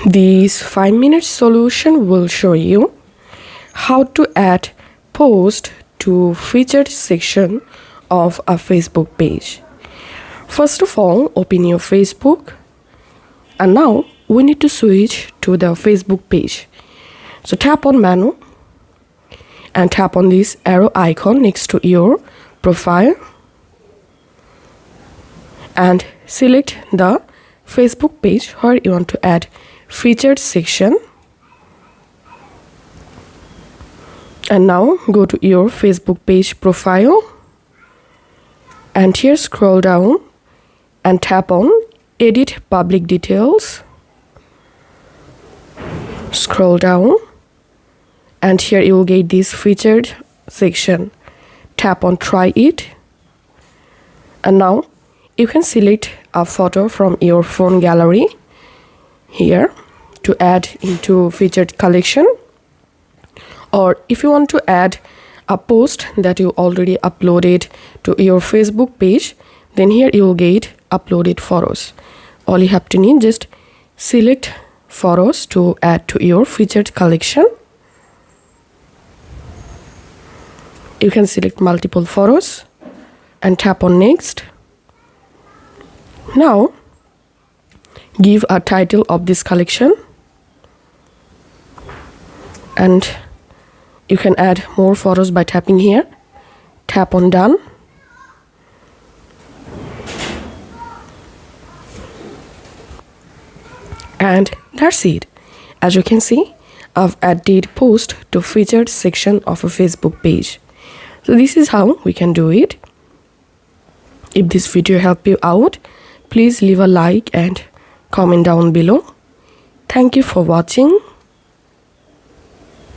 This 5-minute solution will show you how to add post to featured section of a Facebook page. First of all, open your Facebook, and now we need to switch to the Facebook page. So tap on menu and tap on this arrow icon next to your profile and select the Facebook page where you want to add featured section. And now go to your Facebook page profile and here scroll down and tap on edit public details. Scroll down and here you will get this featured section. Tap on try it, and now you can select a photo from your phone gallery here to add into featured collection, or if you want to add a post that you already uploaded to your Facebook page, then here you will get uploaded photos. All you have to need, just select photos to add to your featured collection. You can select multiple photos and tap on next. Now give a title of this collection, and you can add more photos by tapping here. Tap on done. And that's it. As you can see, I've added post to featured section of a Facebook page. So this is how we can do it. If this video helped you out, please leave a like and comment down below. Thank you for watching.